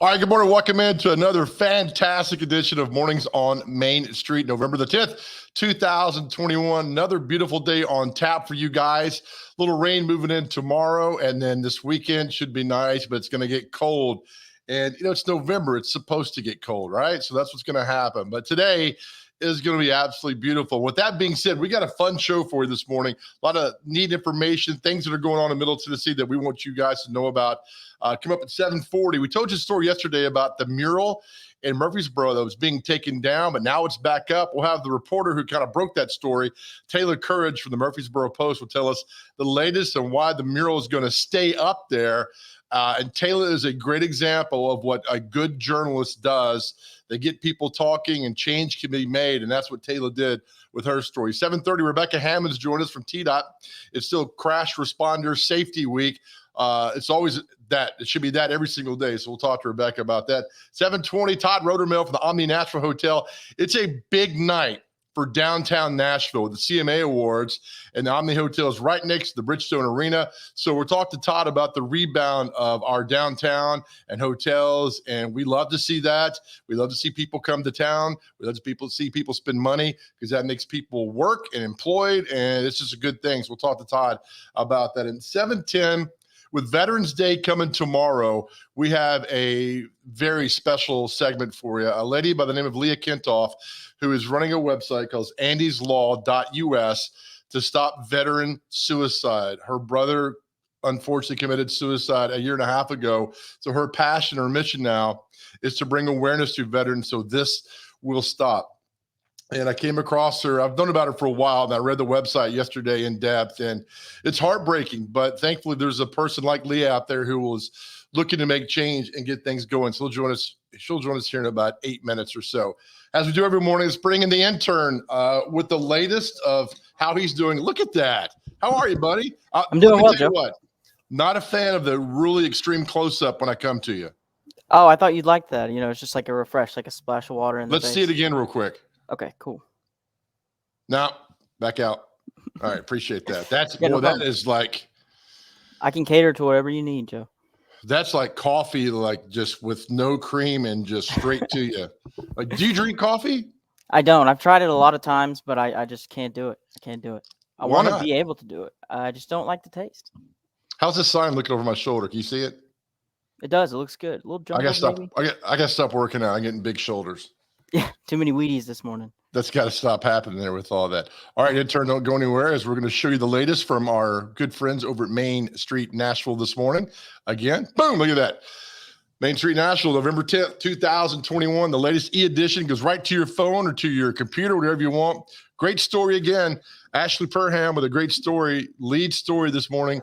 All right, good morning. Welcome into another fantastic edition of Mornings on Main Street, November the 10th, 2021. Another beautiful day on tap for you guys. A little rain moving in tomorrow, and then this weekend should be nice, but it's going to get cold. And, it's November. It's supposed to get cold, right? So that's what's going to happen. But today is going to be absolutely beautiful. With that being said, we got a fun show for you this morning. A lot of neat information, things that are going on in Middle Tennessee that we want you guys to know about. Come up at 7:40. We told you a story yesterday about the mural in Murfreesboro that was being taken down, but now it's back up. We'll have the reporter who kind of broke that story, Taylor Courage from the Murfreesboro Post, will tell us the latest and why the mural is going to stay up there. And Taylor is a great example of what a good journalist does. They get people talking and change can be made, and that's what Taylor did with her story. 7:30, Rebecca Hammond's joined us from TDOT. It's still Crash Responder Safety Week. It's always that. It should be that every single day, so we'll talk to Rebecca about that. 7:20, Todd Rodermill from the Omni Nashville Hotel. It's a big night for downtown Nashville with the CMA Awards, and the Omni Hotel is right next to the Bridgestone Arena. So we're talking to Todd about the rebound of our downtown and hotels, and we love to see that. We love to see people come to town. We love to see people spend money because that makes people work and employed, and it's just a good thing. So we'll talk to Todd about that. In 7:10, with Veterans Day coming tomorrow, we have a very special segment for you. A lady by the name of Leah Kentoff, who is running a website called andyslaw.us to stop veteran suicide. Her brother unfortunately committed suicide a year and a half ago. So her passion, her mission now is to bring awareness to veterans so this will stop. And I came across her. I've known about her for a while, and I read the website yesterday in depth, and it's heartbreaking. But thankfully, there's a person like Leah out there who was looking to make change and get things going. So she'll join us here in about 8 minutes or so. As we do every morning, let's bring in the intern with the latest of how he's doing. Look at that. How are you, buddy? I'm doing well, Joe. What? Not a fan of the really extreme close-up when I come to you. Oh, I thought you'd like that. It's just like a refresh, like a splash of water in the Let's face. see it again real quick. Okay, cool. No, back out. All right, appreciate that. That is like I can cater to whatever you need, Joe. That's like coffee, like just with no cream and just straight to you. Like, do you drink coffee? I don't. I've tried it a lot of times, but I just can't do it. I can't do it. I Why want to not? be able to do it. I just don't like the taste. How's this sign looking over my shoulder? Can you see it? It does. It looks good. A little I gotta jumbo, stop. maybe. I gotta stop working out. I'm getting big shoulders. Yeah, too many Wheaties this morning. That's got to stop happening there with all that. All right, intern, don't go anywhere as we're going to show you the latest from our good friends over at Main Street Nashville this morning. Again, boom, look at that. Main Street Nashville, November 10th, 2021. The latest e-edition goes right to your phone or to your computer, whatever you want. Great story again. Ashley Perham with a great story, lead story this morning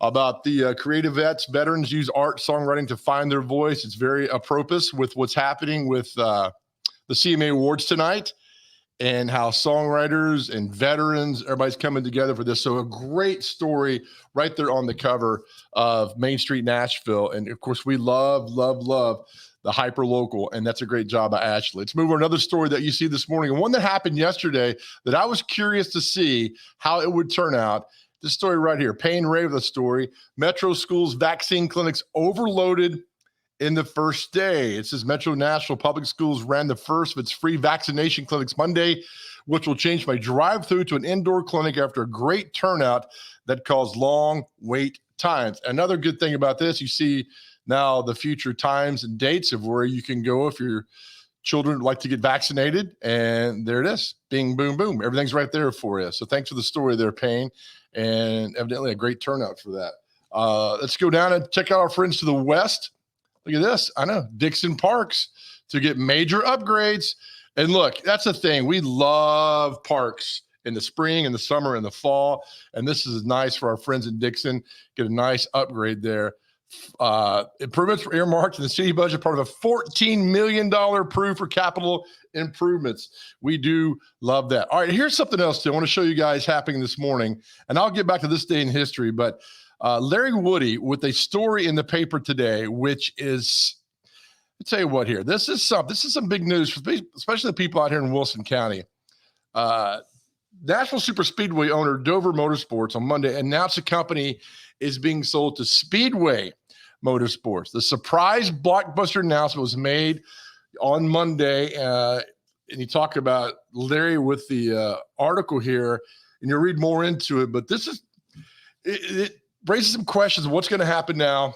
about the creative vets. Veterans use art, songwriting to find their voice. It's very apropos with what's happening with the CMA Awards tonight, and how songwriters and veterans, everybody's coming together for this. So a great story right there on the cover of Main Street Nashville. And of course, we love the hyper local, and that's a great job by Ashley. Let's move on to another story that you see this morning, and one that happened yesterday that I was curious to see how it would turn out. This story right here, Payne Ray with the story. Metro schools vaccine clinics overloaded in the first day. It says Metro Nashville Public Schools ran the first of its free vaccination clinics Monday, which will change my drive-through to an indoor clinic after a great turnout that caused long wait times. Another good thing about this, you see now the future times and dates of where you can go if your children would like to get vaccinated, and there it is. Bing, boom, boom. Everything's right there for you. So thanks for the story there, Payne, and evidently a great turnout for that. Let's go down and check out our friends to the west. Look at this. I know. Dixon Parks to get major upgrades. And look, that's the thing. We love parks in the spring and the summer and the fall. And this is nice for our friends in Dixon. Get a nice upgrade there. Improvements were earmarked in the city budget, part of a $14 million approved for capital improvements. We do love that. All right, here's something else too. I want to show you guys happening this morning. And I'll get back to this day in history, but Larry Woody with a story in the paper today, which is, I'll tell you what here. This is some big news, especially the people out here in Wilson County. Nashville Super Speedway owner Dover Motorsports on Monday announced the company is being sold to Speedway Motorsports. The surprise blockbuster announcement was made on Monday, and you talk about Larry with the article here, and you'll read more into it, but this is it raises some questions of what's going to happen now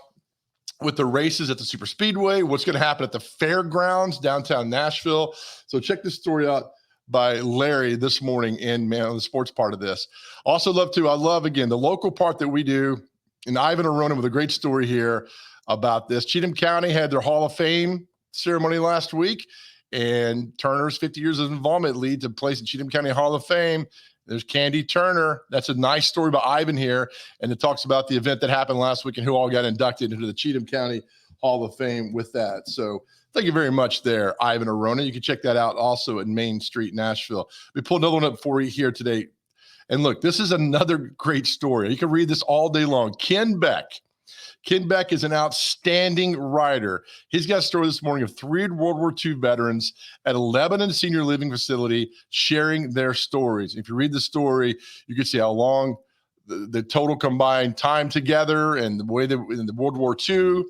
with the races at the Super Speedway, what's going to happen at the fairgrounds downtown Nashville. So check this story out by Larry this morning in the sports part of this. I love, again, the local part that we do, and Ivan Arona with a great story here about this. Cheatham County had their Hall of Fame ceremony last week, and Turner's 50 years of involvement leads to place in Cheatham County Hall of Fame. There's Candy Turner. That's a nice story by Ivan here. And it talks about the event that happened last week and who all got inducted into the Cheatham County Hall of Fame with that. So thank you very much there, Ivan Arona. You can check that out also at Main Street, Nashville. We pulled another one up for you here today. And look, this is another great story. You can read this all day long. Ken Beck. Ken Beck is an outstanding writer. He's got a story this morning of 3 World War II veterans at a Lebanon senior living facility sharing their stories. If you read the story, you can see how long the total combined time together and the way that in the World War II,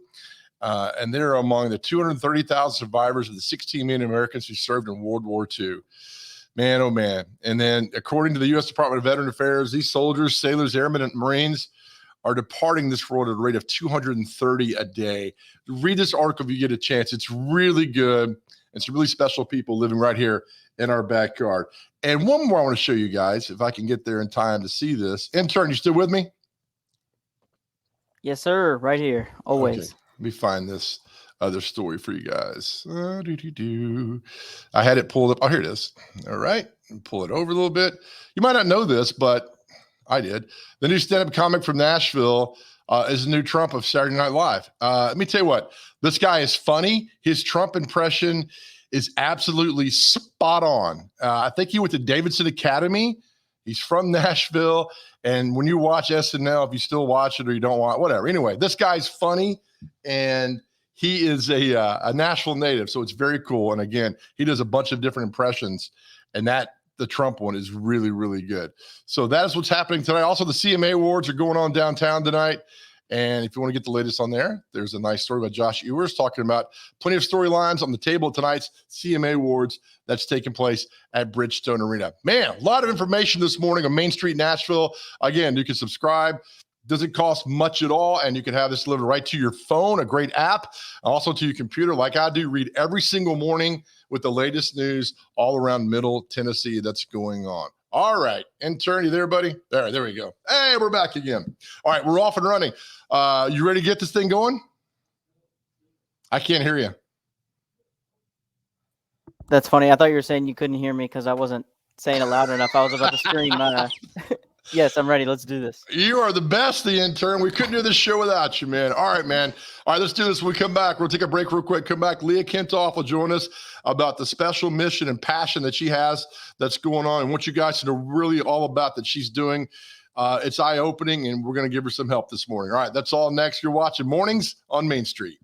and they're among the 230,000 survivors of the 16 million Americans who served in World War II. Man, oh man. And then according to the U.S. Department of Veteran Affairs, these soldiers, sailors, airmen, and Marines are departing this world at a rate of 230 a day. Read this article if you get a chance. It's really good. And some really special people living right here in our backyard. And one more I want to show you guys, if I can get there in time to see this. Intern, you still with me? Yes, sir. Right here. Always. Okay. Let me find this other story for you guys. I had it pulled up. Oh, here it is. All right. Pull it over a little bit. You might not know this, but I did. The new stand-up comic from Nashville is the new Trump of Saturday Night Live. Let me tell you what. This guy is funny. His Trump impression is absolutely spot on. I think he went to Davidson Academy. He's from Nashville. And when you watch SNL, if you still watch it or you don't watch, whatever. Anyway, this guy's funny, and he is a Nashville native, so it's very cool. And again, he does a bunch of different impressions, and the Trump one is really, really good. So that is what's happening tonight. Also, the CMA Awards are going on downtown tonight. And if you want to get the latest on there, there's a nice story by Josh Ewers talking about plenty of storylines on the table at tonight's CMA Awards that's taking place at Bridgestone Arena. Man, a lot of information this morning on Main Street, Nashville. Again, you can subscribe. Doesn't cost much at all, and you can have this delivered right to your phone, a great app, also to your computer like I do. Read every single morning with the latest news all around Middle Tennessee that's going on. All right, intern, you there, buddy? There we go. Hey, we're back again. All right, we're off and running. You ready to get this thing going? I can't hear you. That's funny. I thought you were saying you couldn't hear me because I wasn't saying it loud enough. I was about to scream. Yes, I'm ready. Let's do this. You are the best, the intern. We couldn't do this show without you, man. All right, man. All right, let's do this. When we come back, we'll take a break real quick. Come back. Leah Kentoff will join us about the special mission and passion that she has that's going on and what you guys know really all about that she's doing. It's eye-opening, and we're going to give her some help this morning. All right, that's all next. You're watching Mornings on Main Street.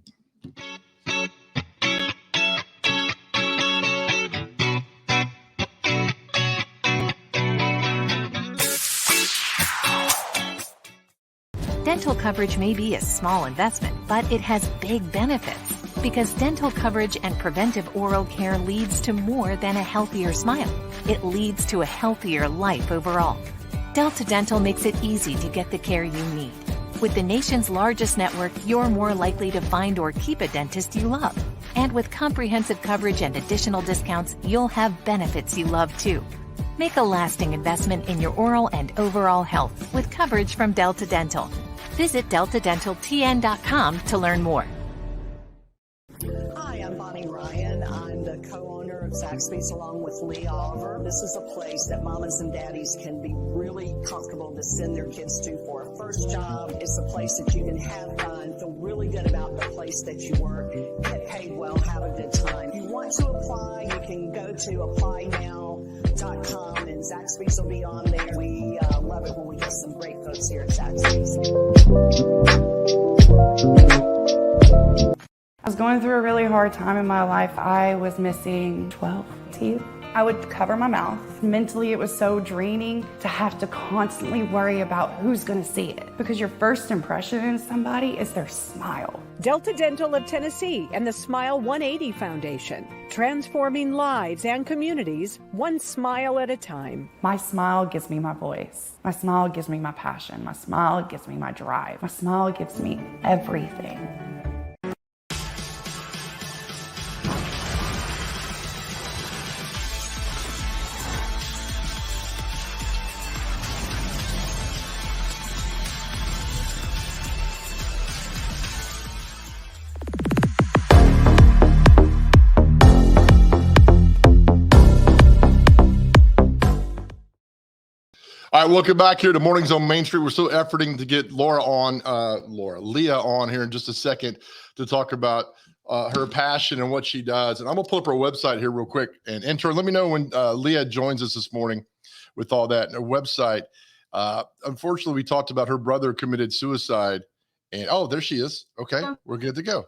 Dental coverage may be a small investment, but it has big benefits because dental coverage and preventive oral care leads to more than a healthier smile. It leads to a healthier life overall. Delta Dental makes it easy to get the care you need. With the nation's largest network, you're more likely to find or keep a dentist you love. And with comprehensive coverage and additional discounts, you'll have benefits you love too. Make a lasting investment in your oral and overall health with coverage from Delta Dental. Visit deltadentaltn.com to learn more. Hi, I'm Bonnie Ryan. I'm the co-owner of Zaxby's along with Lee Oliver. This is a place that mamas and daddies can be really comfortable to send their kids to for a first job. It's a place that you can have fun, feel really good about the place that you work, get paid well, have a good time. If you want to apply, you can go to applynow.com and Zaxby's will be on there. We love it when we get some great folks here at Zaxby's. I was going through a really hard time in my life. I was missing 12 teeth. I would cover my mouth. Mentally, it was so draining to have to constantly worry about who's going to see it, because your first impression in somebody is their smile. Delta Dental of Tennessee and the Smile 180 Foundation, transforming lives and communities one smile at a time. My smile gives me my voice. My smile gives me my passion. My smile gives me my drive. My smile gives me everything. All right, welcome back here to Mornings on Main Street. We're still efforting to get Leah on here in just a second to talk about her passion and what she does. And I'm gonna pull up her website here real quick. And intern, let me know when Leah joins us this morning with all that. And her website, unfortunately, we talked about her brother committed suicide. And oh, there she is. Okay, we're good to go.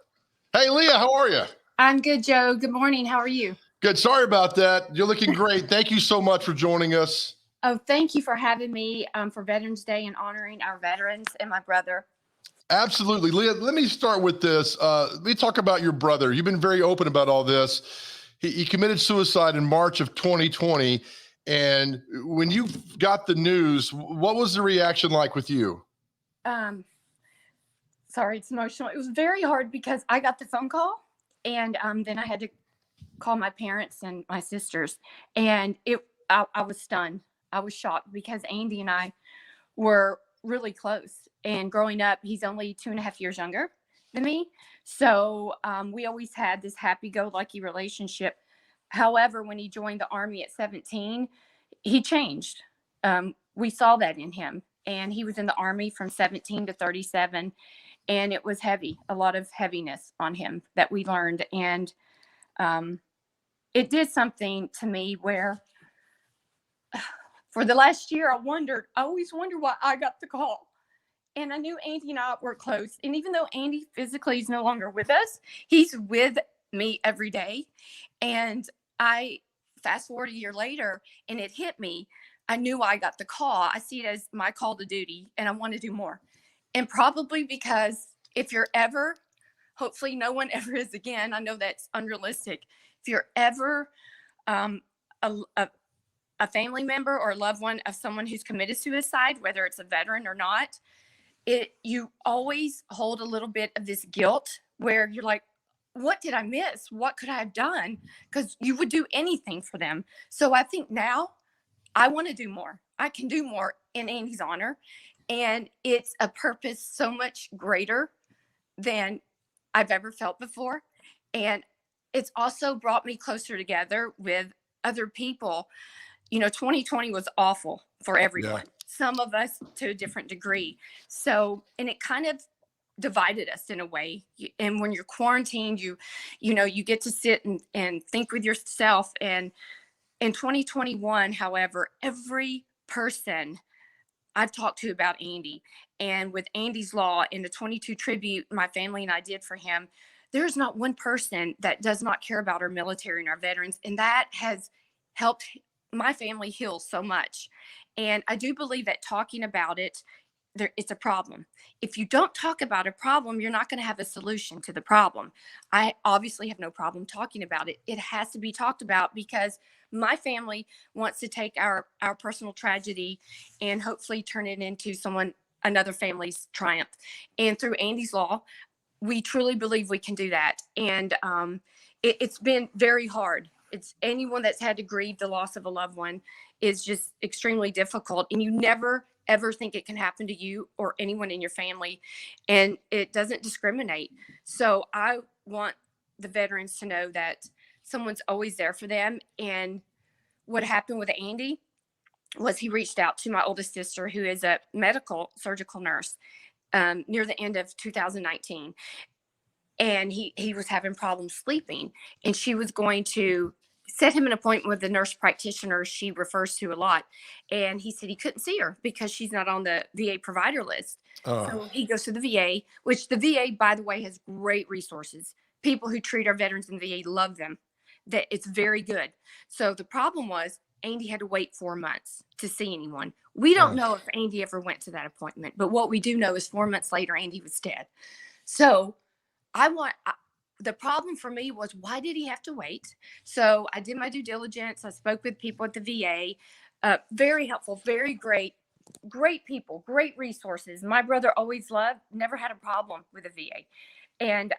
Hey, Leah, how are you? I'm good, Joe. Good morning. How are you? Good. Sorry about that. You're looking great. Thank you so much for joining us. Oh, thank you for having me for Veterans Day and honoring our veterans and my brother. Absolutely. Leah, let me start with this. Let me talk about your brother. You've been very open about all this. He committed suicide in March of 2020. And when you got the news, what was the reaction like with you? Sorry, it's emotional. It was very hard because I got the phone call and then I had to call my parents and my sisters. And I was stunned. I was shocked because Andy and I were really close. And growing up, he's only 2.5 years younger than me. So we always had this happy-go-lucky relationship. However, when he joined the Army at 17, he changed. We saw that in him. And he was in the Army from 17 to 37. And it was heavy, a lot of heaviness on him that we learned. And it did something to me where for the last year, I always wondered why I got the call. And I knew Andy and I were close. And even though Andy physically is no longer with us, he's with me every day. And I fast forward a year later and it hit me. I knew I got the call. I see it as my call to duty and I want to do more. And probably because if you're ever, hopefully no one ever is again, I know that's unrealistic. If you're ever a family member or a loved one of someone who's committed suicide, whether it's a veteran or not, you always hold a little bit of this guilt where you're like, what did I miss? What could I have done? Because you would do anything for them. So I think now I want to do more. I can do more in Andy's honor. And it's a purpose so much greater than I've ever felt before. And it's also brought me closer together with other people. You know, 2020 was awful for everyone. some of us to a different degree. So, and it kind of divided us in a way. And when you're quarantined, you know, you get to sit and think with yourself. And in 2021, however, every person I've talked to about Andy, and with Andy's Law and the 22 tribute my family and I did for him, there's not one person that does not care about our military and our veterans. And that has helped my family heal so much. And I do believe that talking about it, it's a problem. If you don't talk about a problem, you're not going to have a solution to the problem. I obviously have no problem talking about it. It has to be talked about because my family wants to take our personal tragedy and hopefully turn it into another family's triumph. And through Andy's Law, we truly believe we can do that. And it's been very hard. It's anyone that's had to grieve the loss of a loved one is just extremely difficult. And you never, ever think it can happen to you or anyone in your family. And it doesn't discriminate. So I want the veterans to know that someone's always there for them. And what happened with Andy was he reached out to my oldest sister, who is a medical surgical nurse, near the end of 2019. And he was having problems sleeping, and she was going to set him an appointment with the nurse practitioner she refers to a lot. And he said he couldn't see her because she's not on the VA provider list. So he goes to the VA, which the VA, by the way, has great resources. People who treat our veterans in the VA love them. That it's very good. So the problem was Andy had to wait 4 months to see anyone. We don't know if Andy ever went to that appointment, but what we do know is 4 months later, Andy was dead. So the problem for me was, why did he have to wait? So I did my due diligence. I spoke with people at the VA, very helpful, very great people, great resources. My brother always never had a problem with the VA. And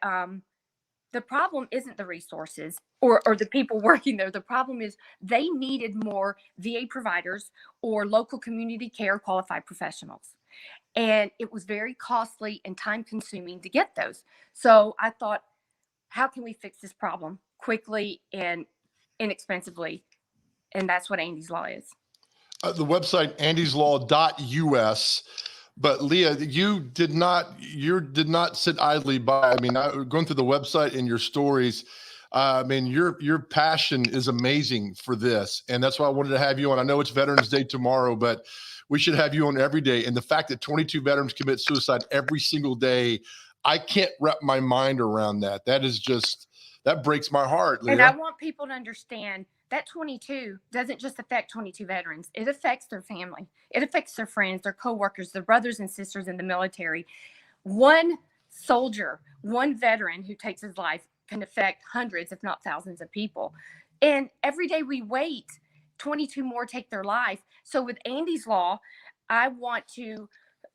the problem isn't the resources or the people working there. The problem is they needed more VA providers or local community care qualified professionals. And it was very costly and time consuming to get those. So I thought, how can we fix this problem quickly and inexpensively? And that's what Andy's Law is. The website, andyslaw.us. But Leah, you did not sit idly by. I mean, going through the website and your stories, I mean, your passion is amazing for this. And that's why I wanted to have you on. I know it's Veterans Day tomorrow, but we should have you on every day. And the fact that 22 veterans commit suicide every single day, I can't wrap my mind around that. That breaks my heart, Leah. And I want people to understand that 22 doesn't just affect 22 veterans. It affects their family. It affects their friends, their coworkers, their brothers and sisters in the military. One soldier, one veteran who takes his life can affect hundreds, if not thousands of people. And every day we wait, 22 more take their life. So with Andy's Law, I want to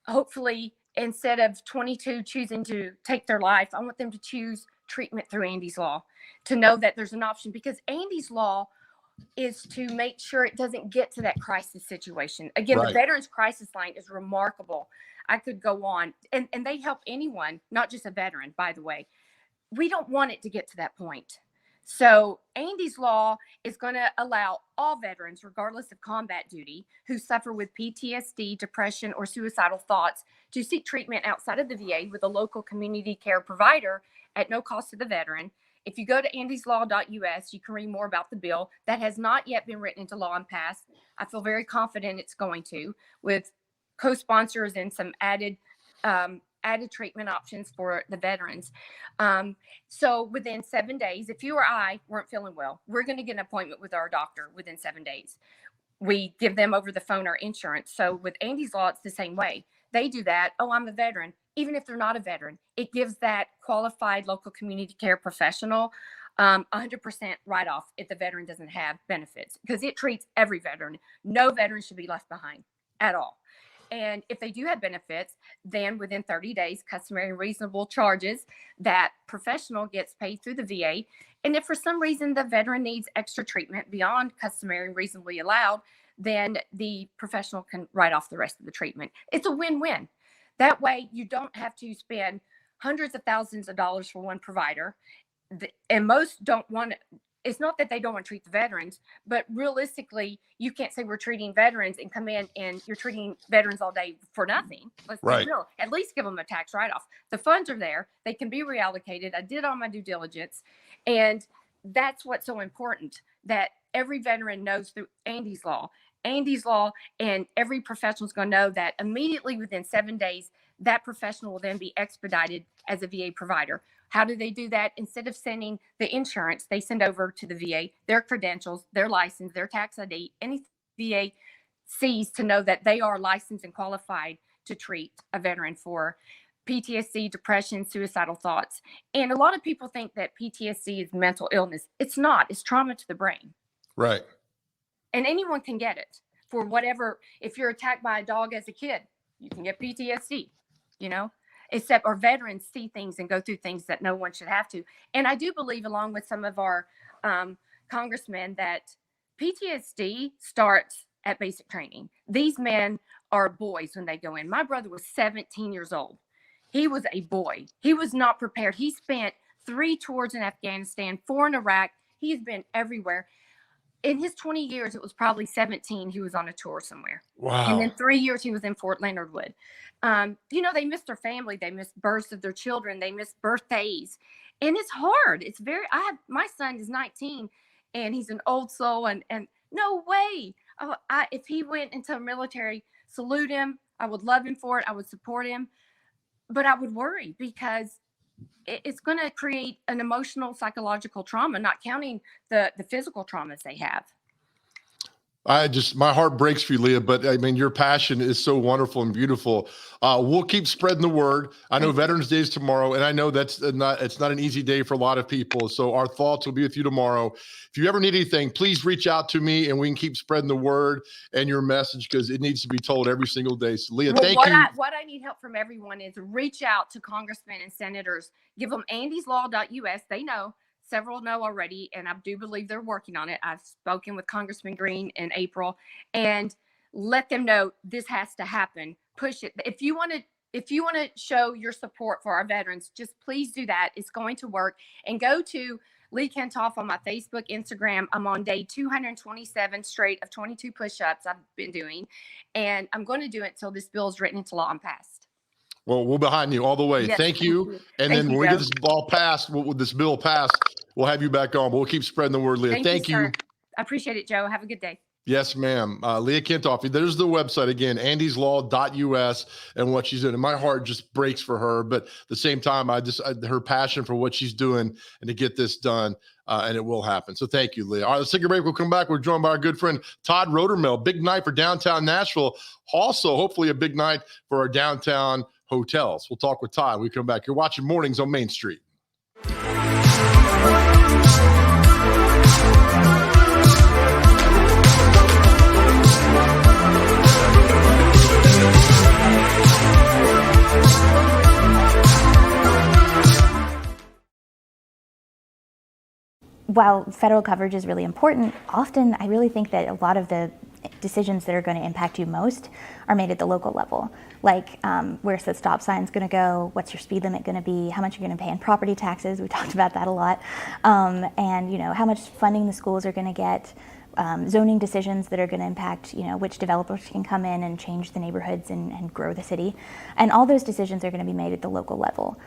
hopefully, instead of 22 choosing to take their life, I want them to choose treatment through Andy's Law, to know that there's an option, because Andy's Law is to make sure it doesn't get to that crisis situation. Again, Right. The Veterans Crisis Line is remarkable. I could go on, and they help anyone, not just a veteran, by the way. We don't want it to get to that point. So Andy's Law is going to allow all veterans, regardless of combat duty, who suffer with PTSD, depression, or suicidal thoughts, to seek treatment outside of the VA with a local community care provider at no cost to the veteran. If you go to andyslaw.us, you can read more about the bill that has not yet been written into law and passed. I feel very confident it's going to, with co-sponsors and some added treatment options for the veterans. So within 7 days, if you or I weren't feeling well, we're going to get an appointment with our doctor within 7 days. We give them over the phone our insurance. So with Andy's Law, it's the same way. They do that. Oh, I'm a veteran. Even if they're not a veteran, it gives that qualified local community care professional 100% write-off if the veteran doesn't have benefits, because it treats every veteran. No veteran should be left behind at all. And if they do have benefits, then within 30 days, customary and reasonable charges, that professional gets paid through the VA. And if for some reason the veteran needs extra treatment beyond customary and reasonably allowed, then the professional can write off the rest of the treatment. It's a win-win. That way, you don't have to spend hundreds of thousands of dollars for one provider. And most don't want it's not that they don't want to treat the veterans, but realistically, you can't say we're treating veterans and come in and you're treating veterans all day for nothing. Let's be real. At least give them a tax write-off. The funds are there. They can be reallocated. I did all my due diligence. And that's what's so important, that every veteran knows through Andy's Law, and every professional is going to know that immediately within 7 days, that professional will then be expedited as a VA provider. How do they do that? Instead of sending the insurance, they send over to the VA their credentials, their license, their tax ID, any VA sees to know that they are licensed and qualified to treat a veteran for PTSD, depression, suicidal thoughts. And a lot of people think that PTSD is mental illness. It's not. It's trauma to the brain. Right. And anyone can get it for whatever. If you're attacked by a dog as a kid, you can get PTSD, except our veterans see things and go through things that no one should have to. And I do believe, along with some of our congressmen, that PTSD starts at basic training. These men are boys when they go in. My brother was 17 years old. He was a boy. He was not prepared. He spent 3 tours in Afghanistan, 4 in Iraq. He's been everywhere. In his 20 years, it was probably 17 he was on a tour somewhere. Wow. And then 3 years he was in Fort Leonard Wood. They miss their family. They miss births of their children. They miss birthdays. And it's hard. My son is 19 and he's an old soul, and no way. If he went into the military, salute him. I would love him for it. I would support him. But I would worry because it's going to create an emotional, psychological trauma, not counting the physical traumas they have. My heart breaks for you, Leah, but I mean, your passion is so wonderful and beautiful. We'll keep spreading the word. I know Veterans Day is tomorrow, and I know it's not an easy day for a lot of people. So our thoughts will be with you tomorrow. If you ever need anything, please reach out to me and we can keep spreading the word and your message, because it needs to be told every single day. So Leah, thank you. What I need help from everyone is reach out to congressmen and senators. Give them andyslaw.us. They know. Several know already, and I do believe they're working on it. I've spoken with Congressman Green in April, and let them know this has to happen. Push it. If you want to show your support for our veterans, just please do that. It's going to work. And go to Lee Kentoff on my Facebook, Instagram. I'm on day 227 straight of 22 push-ups I've been doing, and I'm going to do it until this bill is written into law and passed. Well, we're behind you all the way. Yes, thank you. And then when we get this bill passed, we'll have you back on. But we'll keep spreading the word, Leah. Thank you. I appreciate it, Joe. Have a good day. Yes, ma'am. Leah Kentoff. There's the website again, andyslaw.us, and what she's doing. And my heart just breaks for her. But at the same time, her passion for what she's doing and to get this done, and it will happen. So thank you, Leah. All right, let's take a break. We'll come back. We're joined by our good friend, Todd Rodermill. Big night for downtown Nashville. Also, hopefully a big night for our downtown hotels. We'll talk with Todd when we come back. You're watching Mornings on Main Street. While federal coverage is really important, often I really think that a lot of the decisions that are going to impact you most are made at the local level. Like where's the stop signs going to go? What's your speed limit going to be? How much you're going to pay in property taxes? We talked about that a lot. And how much funding the schools are going to get. Zoning decisions that are going to impact, which developers can come in and change the neighborhoods and grow the city. And all those decisions are going to be made at the local level.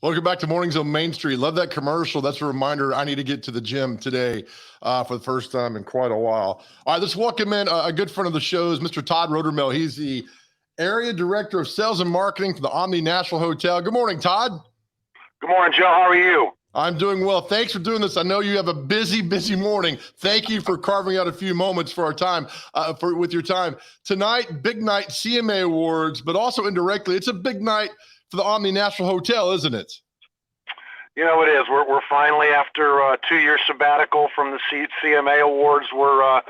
Welcome back to Mornings on Main Street. Love that commercial. That's a reminder I need to get to the gym today for the first time in quite a while. All right, let's welcome in a good friend of the shows, Mr. Todd Rodermill. He's the Area Director of Sales and Marketing for the Omni Nashville Hotel. Good morning, Todd. Good morning, Joe. How are you? I'm doing well. Thanks for doing this. I know you have a busy morning. Thank you for carving out a few moments for our time, with your time. Tonight, big night, CMA Awards, but also indirectly, it's a big night for the Omni Nashville Hotel, isn't it? You know, it is. We're finally, after a 2-year sabbatical from the CMA Awards, we're,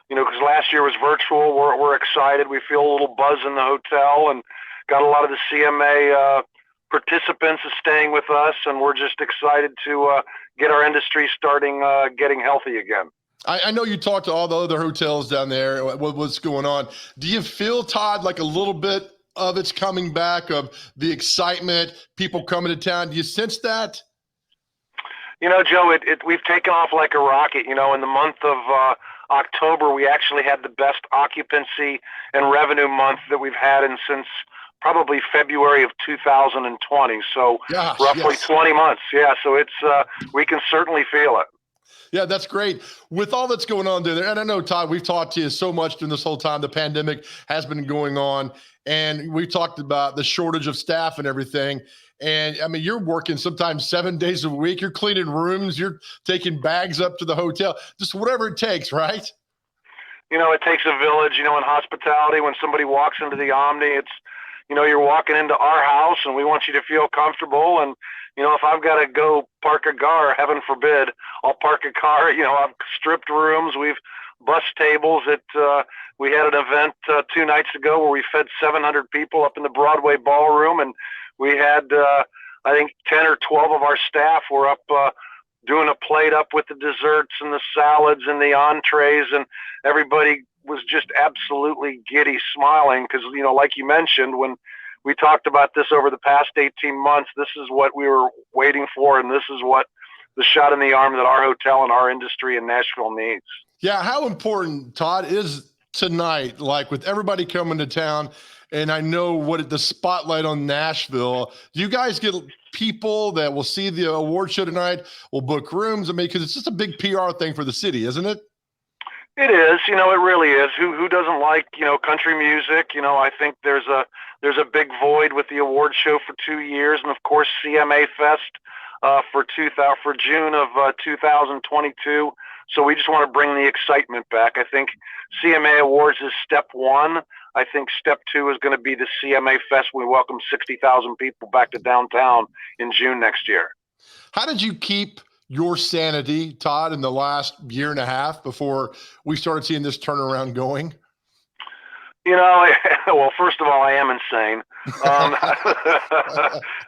because last year was virtual, we're excited. We feel a little buzz in the hotel and got a lot of the CMA participants is staying with us, and we're just excited to get our industry starting getting healthy again. I know you talked to all the other hotels down there. What's going on? Do you feel, Todd, like a little bit of it's coming back, of the excitement, people coming to town? Do you sense that? You know, Joe, we've taken off like a rocket. You know, in the month of October, we actually had the best occupancy and revenue month that we've had since probably February of 2020. So roughly 20 months. Yeah. So it's, we can certainly feel it. Yeah, that's great. With all that's going on there, and I know, Todd, we've talked to you so much during this whole time. The pandemic has been going on, and we talked about the shortage of staff and everything. And I mean, you're working sometimes 7 days a week. You're cleaning rooms. You're taking bags up to the hotel, just whatever it takes, right? You know, it takes a village, you know, in hospitality. When somebody walks into the Omni, it's, you know, you're walking into our house and we want you to feel comfortable. And, you know, if I've got to go park a car, heaven forbid, I'll park a car. You know, I've stripped rooms. We've bus tables. We had an event 2 nights ago where we fed 700 people up in the Broadway ballroom. And we had, I think, 10 or 12 of our staff were up doing a plate up with the desserts and the salads and the entrees. And everybody was just absolutely giddy smiling because, you know, like you mentioned, when we talked about this over the past 18 months, this is what we were waiting for, and this is what the shot in the arm that our hotel and our industry in Nashville needs. Yeah, how important, Todd, is tonight, like with everybody coming to town, and I know what the spotlight on Nashville, do you guys get people that will see the award show tonight, will book rooms? I mean, because it's just a big PR thing for the city, isn't it? It is, you know, it really is. Who doesn't like, you know, country music? You know, I think there's a big void with the award show for 2 years, and of course CMA Fest for June of 2022. So we just want to bring the excitement back. I think CMA Awards is step one. I think step two is going to be the CMA Fest. We welcome 60,000 people back to downtown in June next year. How did you keep your sanity, Todd, in the last year and a half before we started seeing this turnaround going? You know, well, first of all, I am insane.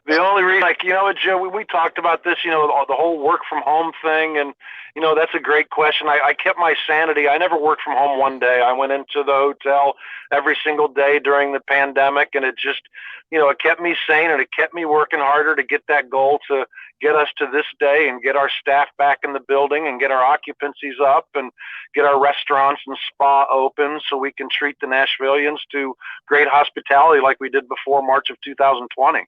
The only reason, like, you know, Joe, we talked about this, you know, the whole work from home thing. And, you know, that's a great question. I kept my sanity. I never worked from home one day. I went into the hotel every single day during the pandemic, and it just, you know, it kept me sane and it kept me working harder to get that goal to get us to this day and get our staff back in the building and get our occupancies up and get our restaurants and spa open so we can treat the Nashvillians to great hospitality like we did before March of 2020.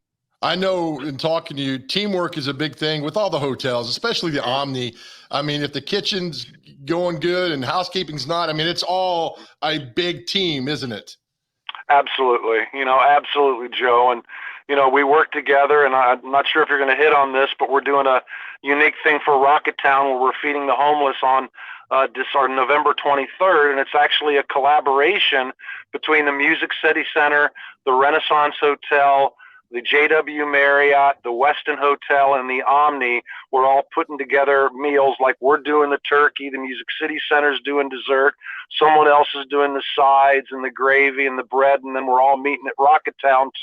I know in talking to you, teamwork is a big thing with all the hotels, especially the Omni. I mean, if the kitchen's going good and housekeeping's not, I mean, it's all a big team, isn't it? Absolutely. You know, absolutely, Joe. And, you know, we work together, and I'm not sure if you're going to hit on this, but we're doing a unique thing for Rocketown where we're feeding the homeless on November 23rd, and it's actually a collaboration between the Music City Center, the Renaissance Hotel, the JW Marriott, the Westin Hotel, and the Omni. We're all putting together meals, like we're doing the turkey, the Music City Center's doing dessert, someone else is doing the sides and the gravy and the bread, and then we're all meeting at Rocketown to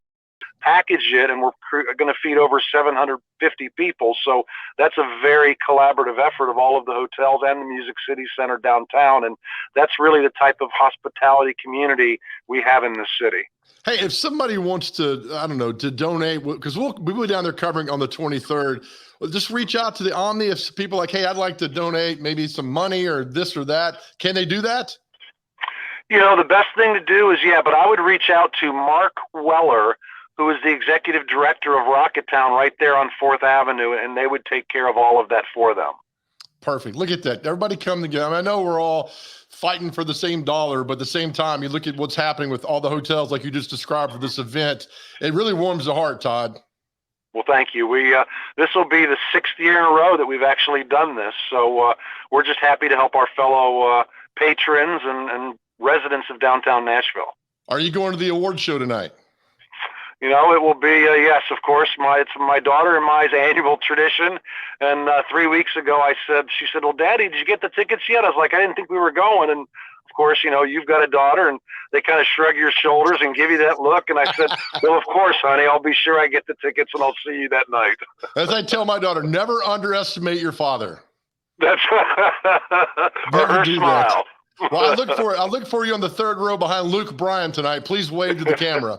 package it, and we're going to feed over 750 people. So that's a very collaborative effort of all of the hotels and the Music City Center downtown, and that's really the type of hospitality community we have in this city. Hey, if somebody wants to, I don't know, to donate, because we'll be down there covering on the 23rd, just reach out to the Omni. If people are like, hey, I'd like to donate maybe some money or this or that, can they do that? You know, the best thing to do is, but I would reach out to Mark Weller, who is the executive director of Rocketown right there on 4th Avenue, and they would take care of all of that for them. Perfect. Look at that. Everybody come together. I mean, I know we're all fighting for the same dollar, but at the same time, you look at what's happening with all the hotels like you just described for this event. It really warms the heart, Todd. Well, thank you. This will be the 6th year in a row that we've actually done this. So we're just happy to help our fellow patrons and residents of downtown Nashville. Are you going to the award show tonight? You know, it will be, yes, of course. It's my daughter and my annual tradition. And 3 weeks ago, she said, well, Daddy, did you get the tickets yet? I was like, I didn't think we were going. And of course, you know, you've got a daughter, and they kind of shrug your shoulders and give you that look. And I said, well, of course, honey, I'll be sure I get the tickets and I'll see you that night. As I tell my daughter, never underestimate your father. That's or her smile. Well, I look for you on the 3rd row behind Luke Bryan tonight. Please wave to the camera.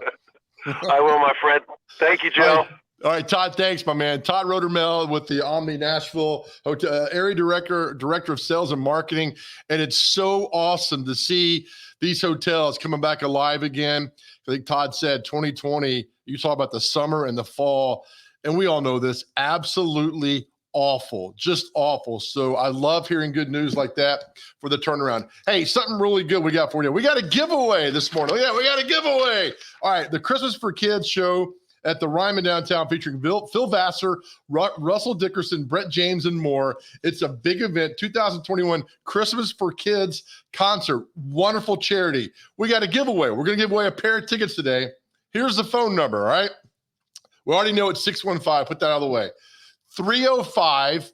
I will, my friend. Thank you, Joe. All right, Todd, thanks, my man. Todd Rodermel with the Omni Nashville Hotel, area director of sales and marketing. And it's so awesome to see these hotels coming back alive again. I think Todd said 2020, you talk about the summer and the fall, and we all know this, absolutely awful, just awful. So I love hearing good news like that for the turnaround. Hey, something really good we got for you. We got a giveaway this morning. Yeah, we got a giveaway. All right, the Christmas for Kids show at the Ryman downtown featuring Phil Vassar, Russell Dickerson, Brett James, and more. It's a big event, 2021 Christmas for Kids concert. Wonderful charity. We got a giveaway. We're going to give away a pair of tickets today. Here's the phone number, all right? We already know it's 615. Put that out of the way. 305-8248.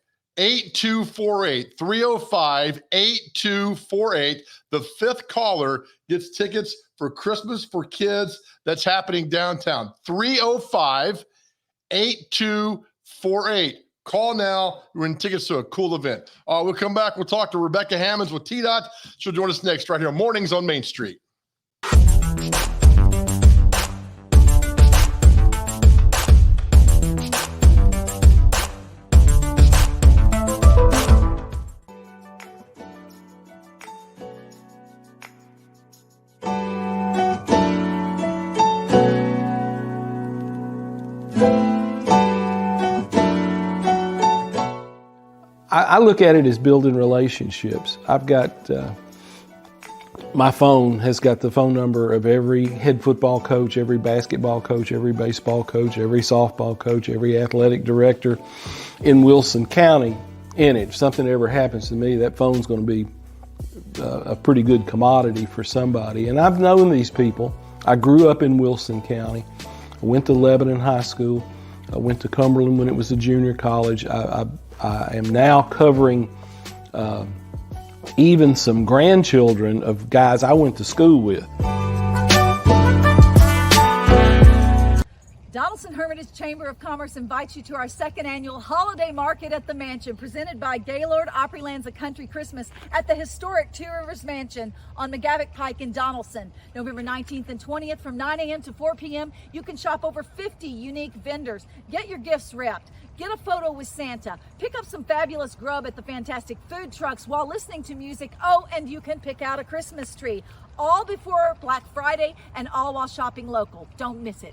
305-8248. The 5th caller gets tickets for Christmas for Kids that's happening downtown. 305-8248. Call now. We're in tickets to a cool event. We'll come back. We'll talk to Rebecca Hammonds with T-Dot. She'll join us next right here on Mornings on Main Street. I look at it as building relationships. I've got, my phone has got the phone number of every head football coach, every basketball coach, every baseball coach, every softball coach, every athletic director in Wilson County in it. If something ever happens to me, that phone's going to be a pretty good commodity for somebody. And I've known these people. I grew up in Wilson County. I went to Lebanon High School. I went to Cumberland when it was a junior college. I am now covering even some grandchildren of guys I went to school with. Donaldson Hermitage Chamber of Commerce invites you to our 2nd annual holiday market at the Mansion, presented by Gaylord Opryland's A Country Christmas at the historic Two Rivers Mansion on McGavick Pike in Donaldson. November 19th and 20th from 9 a.m. to 4 p.m. You can shop over 50 unique vendors. Get your gifts wrapped. Get a photo with Santa. Pick up some fabulous grub at the fantastic food trucks while listening to music. Oh, and you can pick out a Christmas tree. All before Black Friday and all while shopping local. Don't miss it.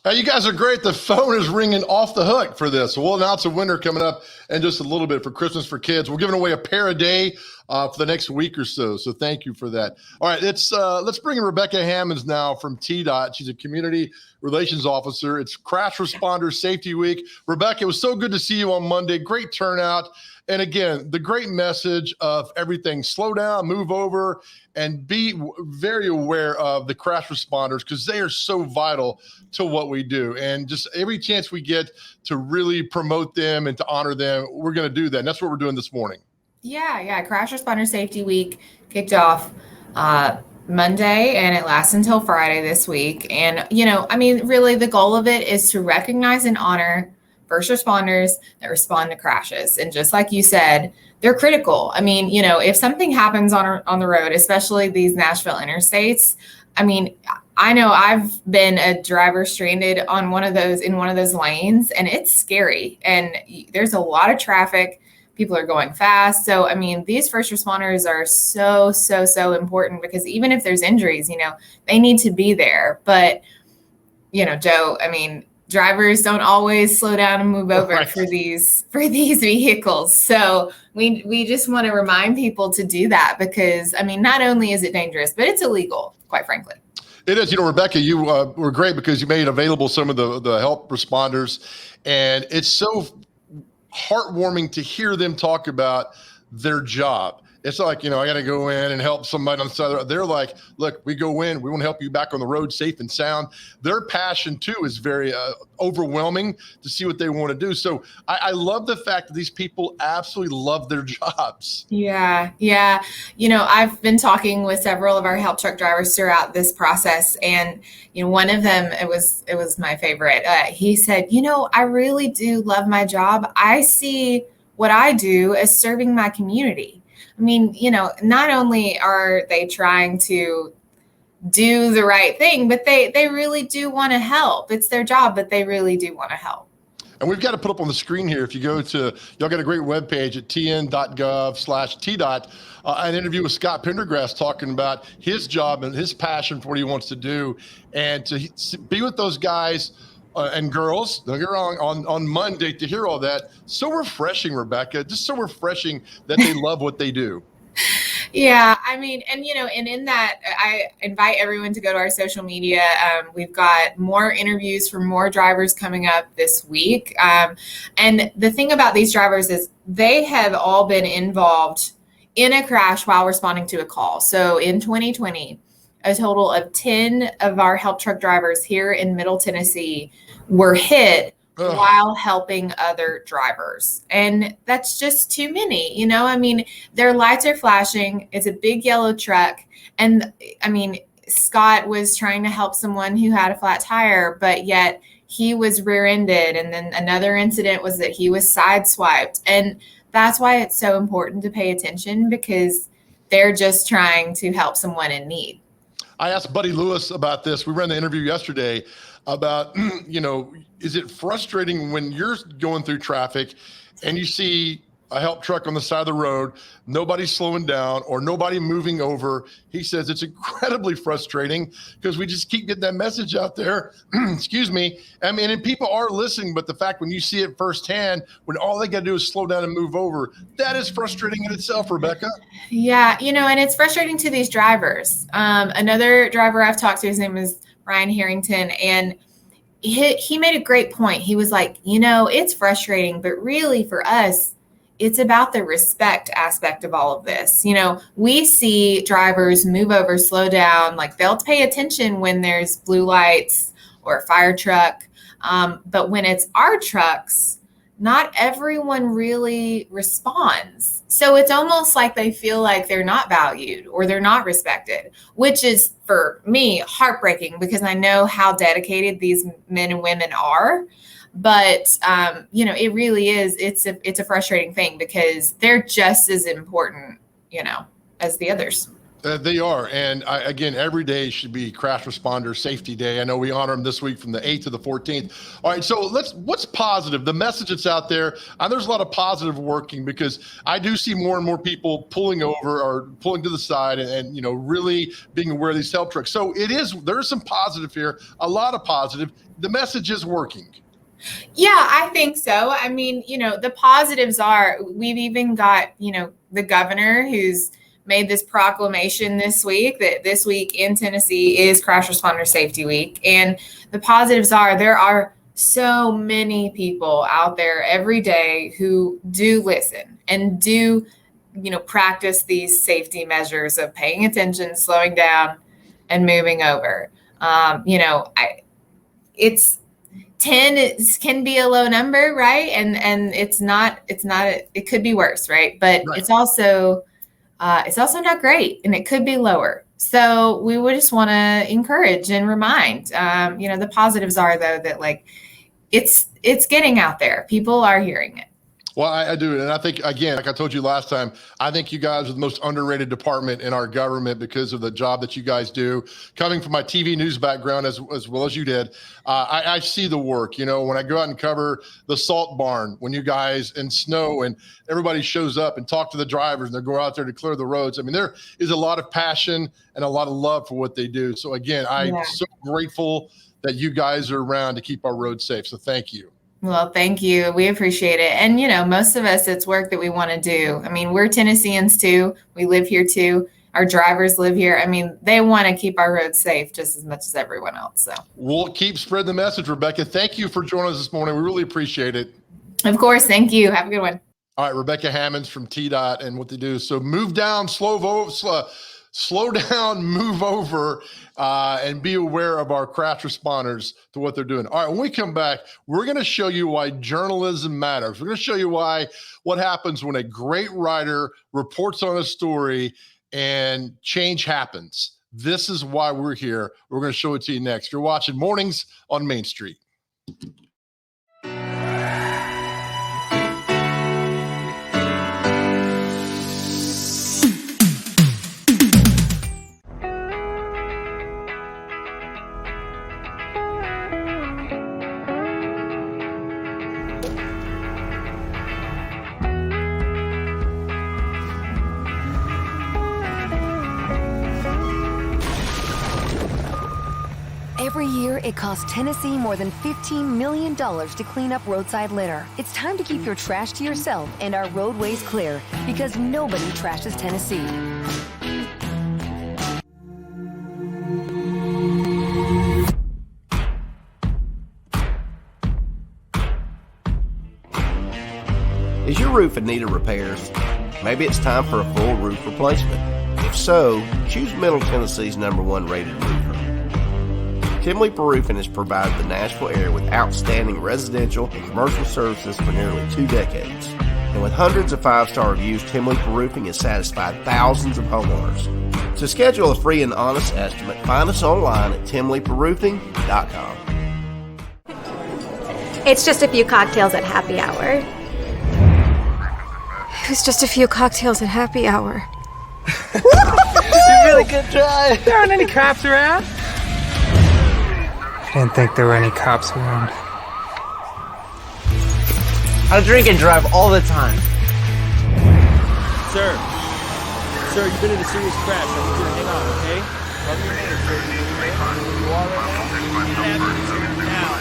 Now, you guys are great. The phone is ringing off the hook for this. So we'll announce a winner coming up in just a little bit for Christmas for Kids. We're giving away a pair a day for the next week or so. So thank you for that. All right, let's bring in Rebecca Hammonds now from T-Dot. She's a community relations officer. It's Crash Responder Safety Week. Rebecca, it was so good to see you on Monday. Great turnout. And again, the great message of everything, slow down, move over, and be very aware of the crash responders because they are so vital to what we do. And just every chance we get to really promote them and to honor them, we're going to do that. And that's what we're doing this morning. Yeah. Crash Responder Safety Week kicked off Monday and it lasts until Friday this week. And, really the goal of it is to recognize and honor first responders that respond to crashes. And just like you said, they're critical. I mean, you know, if something happens on the road, especially these Nashville interstates, I mean, I know I've been a driver stranded on one of those lanes, and it's scary. And there's a lot of traffic. People are going fast. So, I mean, these first responders are so important, because even if there's injuries, you know, they need to be there. But, you know, Joe, I mean, drivers don't always slow down and move over Right. for these vehicles. So we just want to remind people to do that, because, I mean, not only is it dangerous, but it's illegal, quite frankly. It is. You know, Rebecca, you were great because you made available some of the help responders, and it's so heartwarming to hear them talk about their job. It's like, you know, I got to go in and help somebody on the side of the road. They're like, look, we go in, we want to help you back on the road safe and sound. Their passion too is very overwhelming to see what they want to do. So I love the fact that these people absolutely love their jobs. Yeah. You know, I've been talking with several of our help truck drivers throughout this process, and, you know, one of them, it was my favorite. He said, you know, I really do love my job. I see what I do as serving my community. I mean, you know, not only are they trying to do the right thing, but they really do want to help. It's their job, but they really do want to help. And we've got to put up on the screen here, if you go to, y'all got a great webpage at tn.gov/TDOT, an interview with Scott Pendergrass talking about his job and his passion for what he wants to do. And to be with those guys and girls, don't get wrong, on Monday, to hear all that, so refreshing, Rebecca, just so refreshing that they love what they do. Yeah, I mean, and, you know, and in that, I invite everyone to go to our social media. We've got more interviews from more drivers coming up this week. And the thing about these drivers is they have all been involved in a crash while responding to a call. So in 2020, a total of 10 of our help truck drivers here in Middle Tennessee were hit while helping other drivers. And that's just too many, you know, I mean, their lights are flashing. It's a big yellow truck. And I mean, Scott was trying to help someone who had a flat tire, but yet he was rear-ended. And then another incident was that he was sideswiped. And that's why it's so important to pay attention, because they're just trying to help someone in need. I asked Buddy Lewis about this. We ran the interview yesterday about, you know, is it frustrating when you're going through traffic and you see a help truck on the side of the road, nobody slowing down or nobody moving over? He says it's incredibly frustrating because we just keep getting that message out there. Excuse me. I mean, and people are listening, but the fact when you see it firsthand, when all they got to do is slow down and move over, that is frustrating in itself, Rebecca. Yeah, you know, and it's frustrating to these drivers. Another driver I've talked to, his name is Ryan Harrington, and he made a great point. He was like, you know, it's frustrating, but really for us, it's about the respect aspect of all of this. You know, we see drivers move over, slow down, like they'll pay attention when there's blue lights or a fire truck. But when it's our trucks, not everyone really responds. So it's almost like they feel like they're not valued or they're not respected, which is, for me, heartbreaking, because I know how dedicated these men and women are. But, you know, it really is. It's a frustrating thing because they're just as important, you know, as the others. They are. And again, every day should be Crash Responder Safety Day. I know we honor them this week from the 8th to the 14th. All right, so what's positive? The message that's out there, and there's a lot of positive working, because I do see more and more people pulling over or pulling to the side and you know, really being aware of these help trucks. So there's some positive here, a lot of positive. The message is working. Yeah, I think so. I mean, you know, the positives are, we've even got, you know, the governor who's made this proclamation this week that this week in Tennessee is Crash Responder Safety Week. And the positives are, there are so many people out there every day who do listen and do, you know, practice these safety measures of paying attention, slowing down, and moving over. You know, it's 10 can be a low number, right? And it could be worse, right? But right. It's also not great, and it could be lower. So we would just want to encourage and remind, you know, the positives are, though, that like it's it's getting out there. People are hearing it. Well, I do. And I think, again, like I told you last time, I think you guys are the most underrated department in our government because of the job that you guys do. Coming from my TV news background as well as you did, I see the work. When I go out and cover the salt barn, when you guys in snow and everybody shows up and talk to the drivers and they go out there to clear the roads. I mean, there is a lot of passion and a lot of love for what they do. So, again, I'm so grateful that you guys are around to keep our roads safe. So thank you. Well, thank you. We appreciate it. And, most of us, it's work that we want to do. I mean, we're Tennesseans too. We live here too. Our drivers live here. I mean, they want to keep our roads safe just as much as everyone else. So we'll keep spreading the message, Rebecca. Thank you for joining us this morning. We really appreciate it. Of course. Thank you. Have a good one. All right. Rebecca Hammonds from TDOT and what they do. So move down, slow down, move over, and be aware of our crash responders to what they're doing. All right, when we come back, we're going to show you why journalism matters. We're going to show you what happens when a great writer reports on a story and change happens. This is why we're here. We're going to show it to you next. You're watching Mornings on Main Street. Every year, it costs Tennessee more than $15 million to clean up roadside litter. It's time to keep your trash to yourself and our roadways clear, because nobody trashes Tennessee. Is your roof in need of repairs? Maybe it's time for a full roof replacement. If so, choose Middle Tennessee's #1 rated roofer. Tim Leeper Roofing has provided the Nashville area with outstanding residential and commercial services for nearly 2 decades. And with hundreds of 5-star reviews, Tim Leeper Roofing has satisfied thousands of homeowners. To schedule a free and honest estimate, find us online at timleeperroofing.com. It's just a few cocktails at happy hour. It was just a few cocktails at happy hour. You really good try. There aren't any cops around. I didn't think there were any cops around. I drink and drive all the time. Sir, you've been in a serious crash. I need you to hang on, okay? Tell me your name, sir. Where you are right now?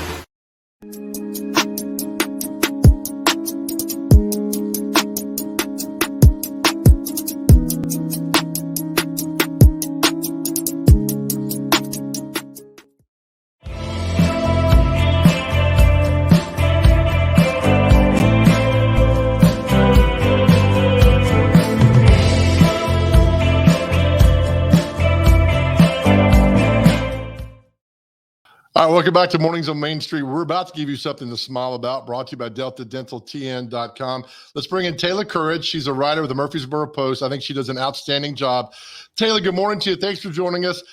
All right, welcome back to Mornings on Main Street. We're about to give you something to smile about, brought to you by DeltaDentalTN.com. Let's bring in Taylor Courage. She's a writer with the Murfreesboro Post. I think she does an outstanding job. Taylor, good morning to you. Thanks for joining us.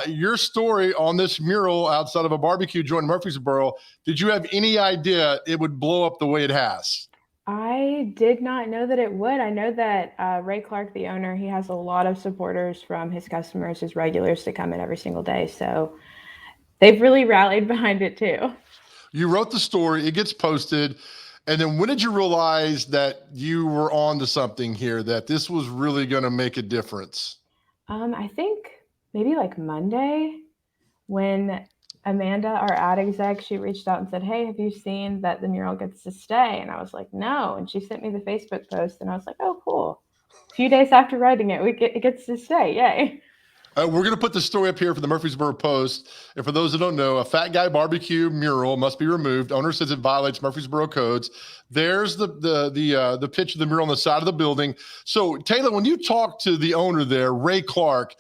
Your story on this mural outside of a barbecue joint in Murfreesboro, did you have any idea it would blow up the way it has? I did not know that it would. I know that Ray Clark, the owner, he has a lot of supporters from his customers, his regulars to come in every single day. So they've really rallied behind it too. You wrote the story, it gets posted. And then when did you realize that you were on to something here, that this was really going to make a difference? I think maybe like Monday when Amanda, our ad exec, she reached out and said, "Hey, have you seen that the mural gets to stay?" And I was like, "No." And she sent me the Facebook post and I was like, "Oh, cool." A few days after writing it, it gets to stay. Yay. We're going to put the story up here for the Murfreesboro Post. And for those that don't know, a fat guy barbecue mural must be removed. Owner says it violates Murfreesboro codes. There's the pitch of the mural on the side of the building. So Taylor, when you talked to the owner there, Ray Clark,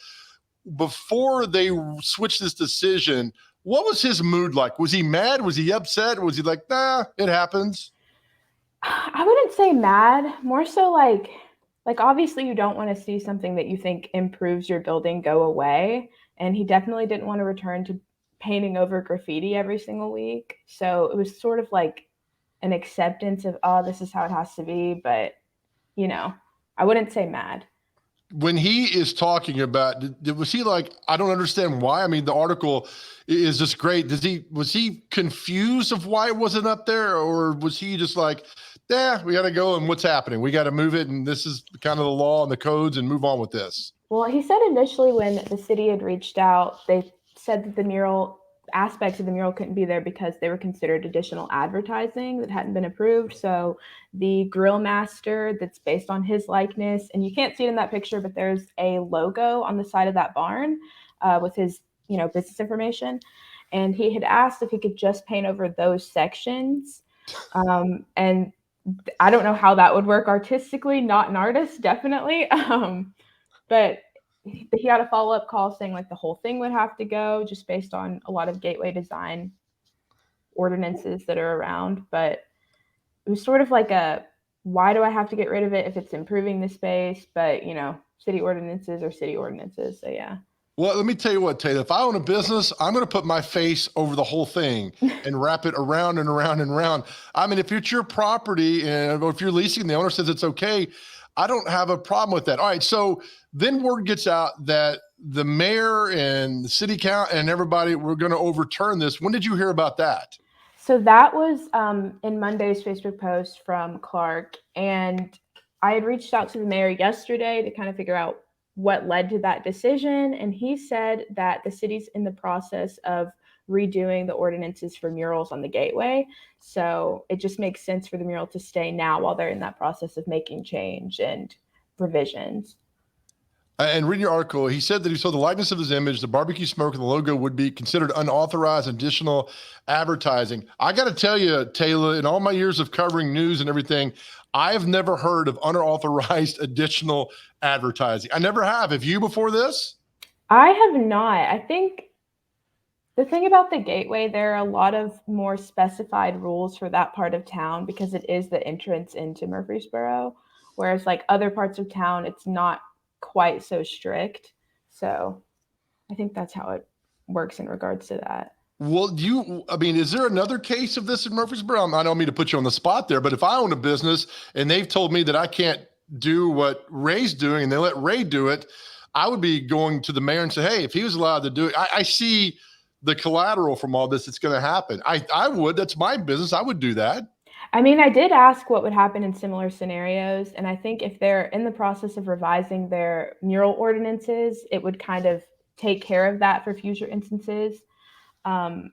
before they switched this decision, what was his mood like? Was he mad? Was he upset? Was he like, nah, it happens? I wouldn't say mad, more so like obviously you don't want to see something that you think improves your building go away. And he definitely didn't want to return to painting over graffiti every single week. So it was sort of like an acceptance of, oh, this is how it has to be. But, you know, I wouldn't say mad. When he is talking about, was he like, I don't understand why? I mean, the article is just great. Was he confused of why it wasn't up there? Or was he just like, yeah, we got to go and what's happening? We got to move it. And this is kind of the law and the codes and move on with this. Well, he said initially when the city had reached out, they said that the mural aspects of the mural couldn't be there because they were considered additional advertising that hadn't been approved. So the grill master that's based on his likeness, and you can't see it in that picture, but there's a logo on the side of that barn with his, you know, business information. And he had asked if he could just paint over those sections. And I don't know how that would work artistically, not an artist, definitely. But he got a follow-up call saying like the whole thing would have to go just based on a lot of gateway design ordinances that are around. But it was sort of like why do I have to get rid of it if it's improving the space? But, you know, city ordinances are city ordinances. So, yeah. Well, let me tell you what, Taylor, if I own a business, I'm going to put my face over the whole thing and wrap it around and around and around. I mean, if it's your property and if you're leasing, the owner says it's okay, I don't have a problem with that. All right. So then word gets out that the mayor and the city council and everybody were going to overturn this. When did you hear about that? So that was in Monday's Facebook post from Clark. And I had reached out to the mayor yesterday to kind of figure out what led to that decision. And he said that the city's in the process of redoing the ordinances for murals on the gateway. So it just makes sense for the mural to stay now while they're in that process of making change and revisions. And reading your article, he said that he saw the likeness of his image, the barbecue smoke, and the logo would be considered unauthorized additional advertising. I got to tell you, Taylor, in all my years of covering news and everything, I have never heard of unauthorized additional advertising. I never have. Have you before this? I have not. I think the thing about the gateway, there are a lot of more specified rules for that part of town because it is the entrance into Murfreesboro, whereas like other parts of town, it's not quite so strict. So I think that's how it works in regards to that. Well, is there another case of this in Murfreesboro? I don't mean to put you on the spot there, but if I own a business and they've told me that I can't do what Ray's doing and they let Ray do it, I would be going to the mayor and say, hey, if he was allowed to do it, I see the collateral from all this that's going to happen. I would, that's my business. I would do that. I mean, I did ask what would happen in similar scenarios. And I think if they're in the process of revising their mural ordinances, it would kind of take care of that for future instances. But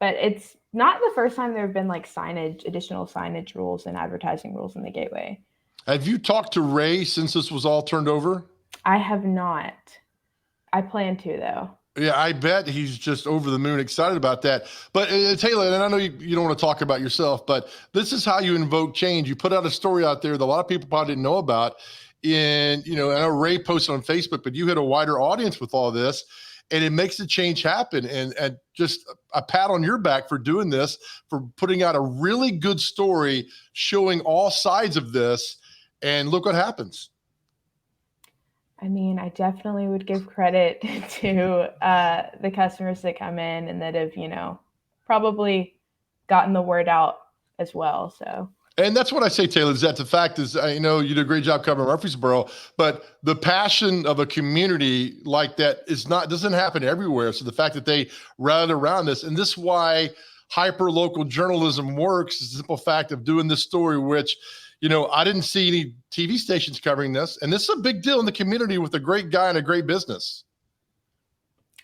it's not the first time there have been like additional signage rules and advertising rules in the gateway. Have you talked to Ray since this was all turned over? I have not. I plan to, though. Yeah, I bet he's just over the moon excited about that. But Taylor, and I know you don't want to talk about yourself, but this is how you invoke change. You put out a story out there that a lot of people probably didn't know about. And, I know Ray posted on Facebook, but you had a wider audience with all this. And it makes the change happen. And just a pat on your back for doing this, for putting out a really good story, showing all sides of this. And look what happens. I mean, I definitely would give credit to the customers that come in and that have, probably gotten the word out as well. So. And that's what I say, Taylor, is that the fact is, I know you did a great job covering Murfreesboro, but the passion of a community like that doesn't happen everywhere. So the fact that they rallied around this, and this is why hyper-local journalism works, is the simple fact of doing this story, which, I didn't see any TV stations covering this. And this is a big deal in the community with a great guy and a great business.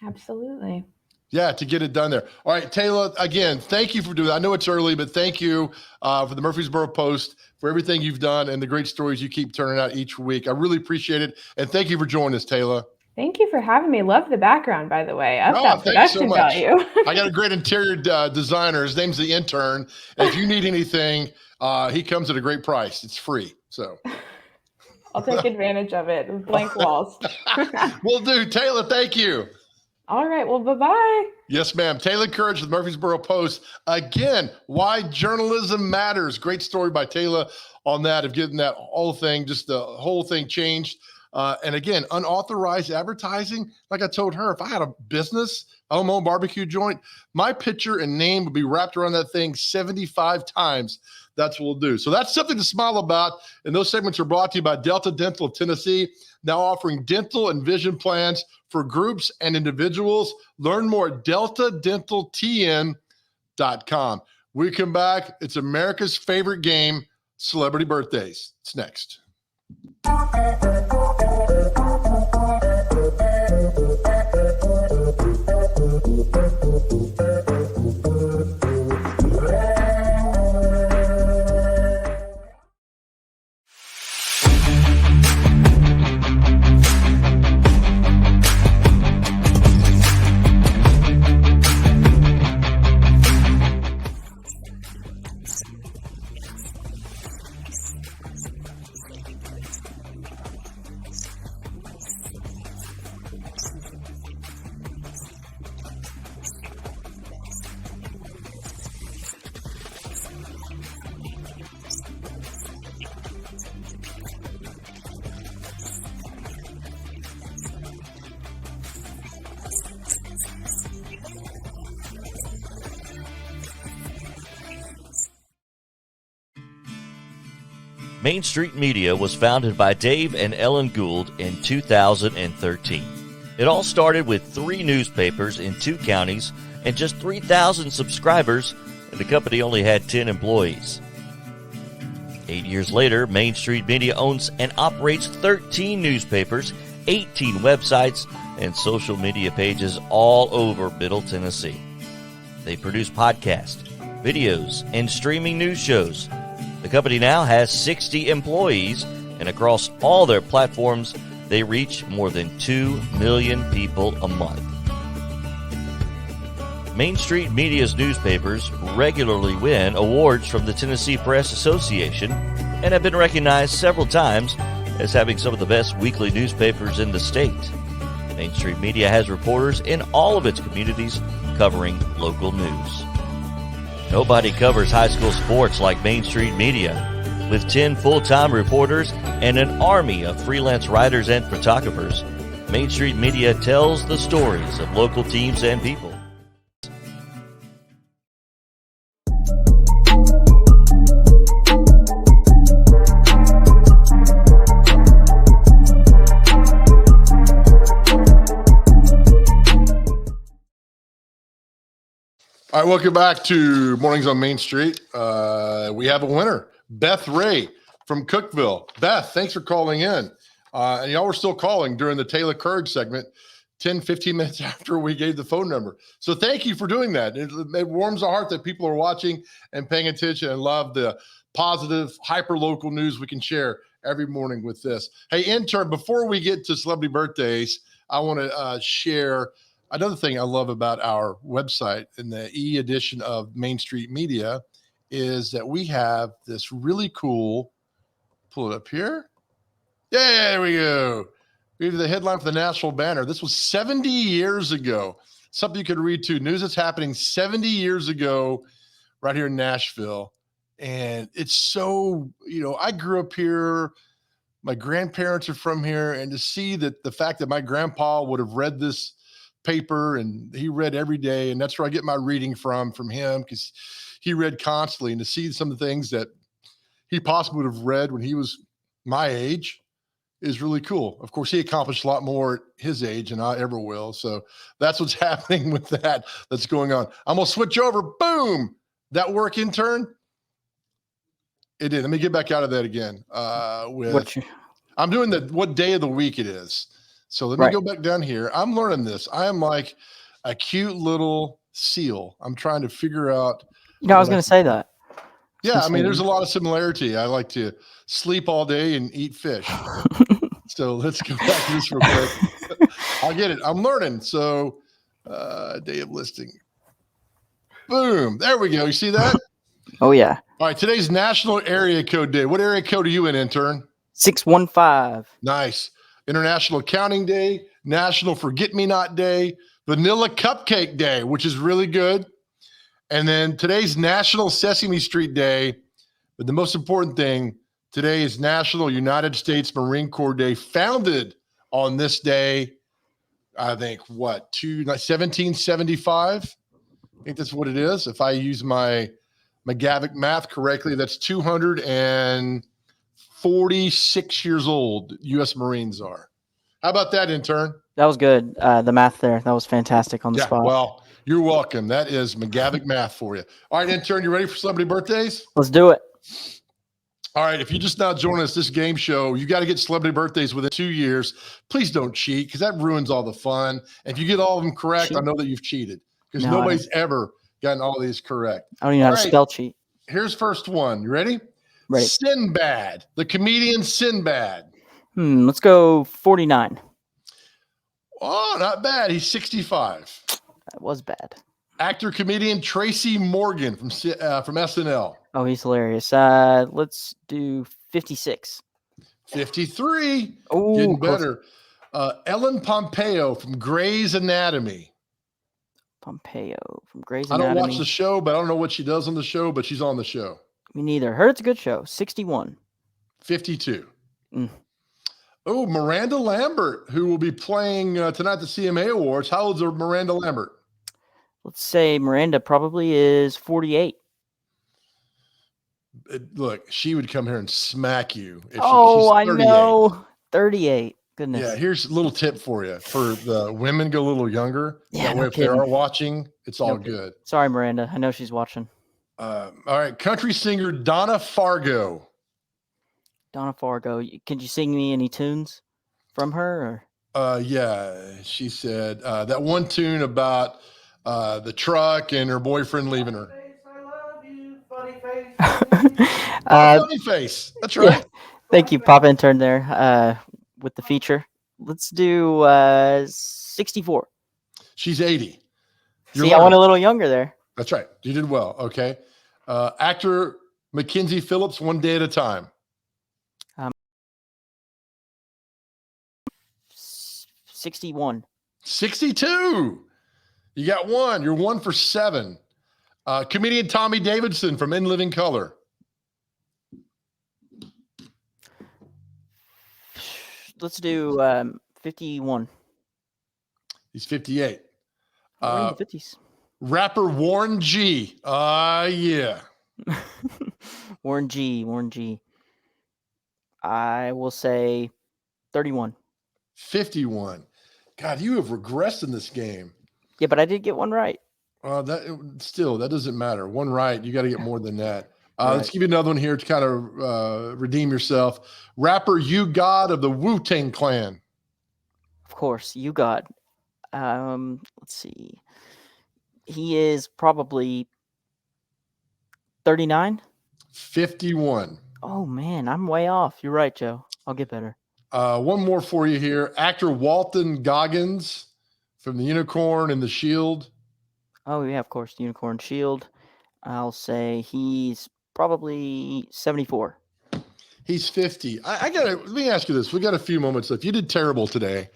Absolutely. Yeah, to get it done there. All right, Taylor, again, thank you for doing that. I know it's early, but thank you for the Murfreesboro Post, for everything you've done and the great stories you keep turning out each week. I really appreciate it. And thank you for joining us, Taylor. Thank you for having me. Love the background, by the way. Up that production value. I got a great interior designer. His name's The Intern. And if you need anything, he comes at a great price. It's free. So I'll take advantage of it. Blank walls. Will do. Taylor, thank you. All right. Well, bye-bye. Yes, ma'am. Taylor Courage with Murfreesboro Post. Again, why journalism matters. Great story by Taylor on that, of getting that whole thing, just the whole thing changed. And again, unauthorized advertising. Like I told her, if I had a business, a home barbecue joint, my picture and name would be wrapped around that thing 75 times. That's what we'll do. So that's something to smile about. And those segments are brought to you by Delta Dental of Tennessee, now offering dental and vision plans for groups and individuals. Learn more at deltadentaltn.com. We come back. It's America's favorite game, Celebrity Birthdays. It's next. Main Street Media was founded by Dave and Ellen Gould in 2013. It all started with 3 newspapers in 2 counties and just 3,000 subscribers, and the company only had 10 employees. 8 years later, Main Street Media owns and operates 13 newspapers, 18 websites, and social media pages all over Middle Tennessee. They produce podcasts, videos, and streaming news shows. The company now has 60 employees, and across all their platforms, they reach more than 2 million people a month. Main Street Media's newspapers regularly win awards from the Tennessee Press Association and have been recognized several times as having some of the best weekly newspapers in the state. Main Street Media has reporters in all of its communities covering local news. Nobody covers high school sports like Main Street Media. With 10 full-time reporters and an army of freelance writers and photographers, Main Street Media tells the stories of local teams and people. All right, welcome back to Mornings on Main Street. We have a winner, Beth Ray from Cookeville. Beth, thanks for calling in. And y'all were still calling during the Taylor Courage segment 10, 15 minutes after we gave the phone number. So thank you for doing that. It warms the heart that people are watching and paying attention and love the positive, hyper-local news we can share every morning with this. Hey, intern, before we get to celebrity birthdays, I want to share another thing I love about our website in the e-edition of Main Street Media is that we have this really cool, pull it up here. Yeah, there we go. We have the headline for the national banner. This was 70 years ago. Something you could read too. News that's happening 70 years ago right here in Nashville. And it's so, I grew up here. My grandparents are from here. And to see that the fact that my grandpa would have read this paper and he read every day, and that's where I get my reading from him, because he read constantly, and to see some of the things that he possibly would have read when he was my age is really cool. Of course, he accomplished a lot more at his age than I ever will. So that's what's happening with that's going on. I'm gonna switch over. Boom. That work, intern? It did. Let me get back out of that again. I'm doing what day of the week it is. So let me go back down here. I'm learning this. I am like a cute little seal. I'm trying to figure out. I was going to say that. Yeah, I mean, there's a lot of similarity. I like to sleep all day and eat fish. So let's go back to this real quick. I'll get it. I'm learning. So day of listing. Boom. There we go. You see that? Oh, yeah. All right. Today's National Area Code Day. What area code are you in, intern? 615. Nice. International Accounting Day, National Forget-Me-Not Day, Vanilla Cupcake Day, which is really good. And then today's National Sesame Street Day. But the most important thing, Today is National United States Marine Corps Day, founded on this day, I think, 1775? I think that's what it is. If I use my McGavick math correctly, that's 246 years old, U.S. Marines are. How about that, intern? That was good. The math there. That was fantastic on the spot. Well, you're welcome. That is McGavick math for you. All right, intern, you ready for celebrity birthdays? Let's do it. All right, if you just now joining us, this game show, you got to get celebrity birthdays within 2 years. Please don't cheat because that ruins all the fun. And if you get all of them correct, I know that you've cheated because nobody's ever gotten all these correct. I don't even know how to spell cheat. Here's first one. You ready? Ready. Sinbad, the comedian Sinbad. Let's go 49. Oh, not bad. He's 65. That was bad. Actor, comedian Tracy Morgan from SNL. Oh, he's hilarious. Let's do 56. 53. Oh, getting better. Ellen Pompeo from Grey's Anatomy. Pompeo from Grey's I Anatomy. don't watch the show, but I don't know what she does on the show, but she's on the show. Me neither. Heard it's a good show. 61. 52. Oh, Miranda Lambert, who will be playing tonight at the CMA Awards. How old is Miranda Lambert? Let's say Miranda probably is 48. Look, she would come here and smack you. If she's I 38. know. 38. Goodness. Yeah, here's a little tip for you. For the women, go a little younger. Yeah, that no way, if they kidding. are watching, it's all kidding. good. Sorry, Miranda. I know she's watching. All right, country singer Donna Fargo. Donna Fargo. Could you sing me any tunes from her? Or? Yeah, she said that one tune about the truck and her boyfriend leaving her. Funny face. That's right. Yeah. Thank you, Pop Intern there with the feature. Let's do 64. She's 80. I went a little younger there. That's right. You did well. Okay. Actor Mackenzie Phillips, One Day at a Time. 61. 62. You got one. You're 1 for 7. Comedian Tommy Davidson from In Living Color. Let's do 51. He's 58. We're in the 50s. Rapper Warren G. Yeah. Warren G. I will say 31. 51. God, you have regressed in this game. Yeah, but I did get one right. That doesn't matter. One right. You got to get more than that. Right. Let's give you another one here to kind of redeem yourself. Rapper You God of the Wu-Tang Clan. Of course, You God. Let's see. He is probably 39. 51. Oh man, I'm way off. You're right, Joe. I'll get better. One more for you here. Actor Walton Goggins from The Unicorn and the Shield. Oh yeah, of course, Unicorn Shield. I'll say he's probably 74. He's 50. Let me ask you this. We got a few moments left. You did terrible today,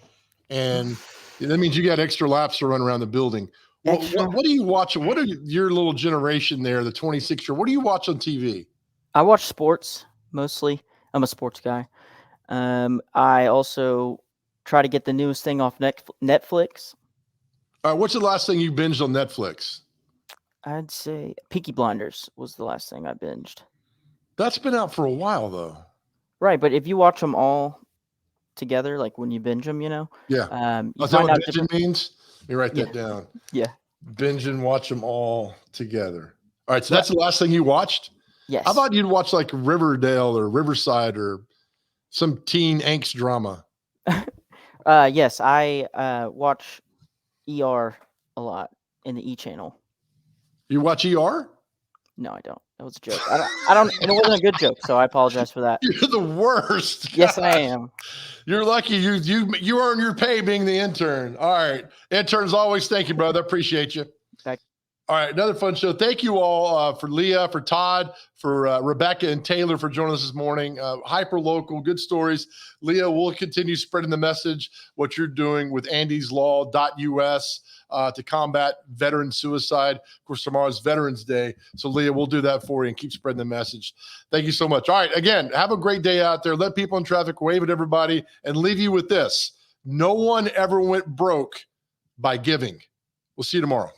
and that means you got extra laps to run around the building. What do you watch? What are your little generation there, the 26-year? What do you watch on TV? I watch sports mostly. I'm a sports guy. I also try to get the newest thing off Netflix. All right, what's the last thing you binged on Netflix? I'd say Peaky Blinders was the last thing I binged. That's been out for a while, though. Right, but if you watch them all together, like when you binge them, Yeah. You Is that find what out binging means? Let me write that down. Yeah. Binge and watch them all together. All right, so that's the last thing you watched? Yes. How about you'd watch like Riverdale or Riverside or some teen angst drama? Yes, I watch ER a lot in the E channel. You watch ER? No, I don't. That was a joke. I don't. It wasn't a good joke, so I apologize for that. You're the worst. Yes, God. I am. You're lucky you earn your pay being the intern. All right. Interns, always thank you, brother. Appreciate you. Thank All right, another fun show. Thank you all for Leah, for Todd, for Rebecca and Taylor for joining us this morning. Hyper local, good stories. Leah, we'll continue spreading the message, what you're doing with andyslaw.us to combat veteran suicide. Of course, tomorrow's Veterans Day. So, Leah, we'll do that for you and keep spreading the message. Thank you so much. All right, again, have a great day out there. Let people in traffic wave at everybody and leave you with this. No one ever went broke by giving. We'll see you tomorrow.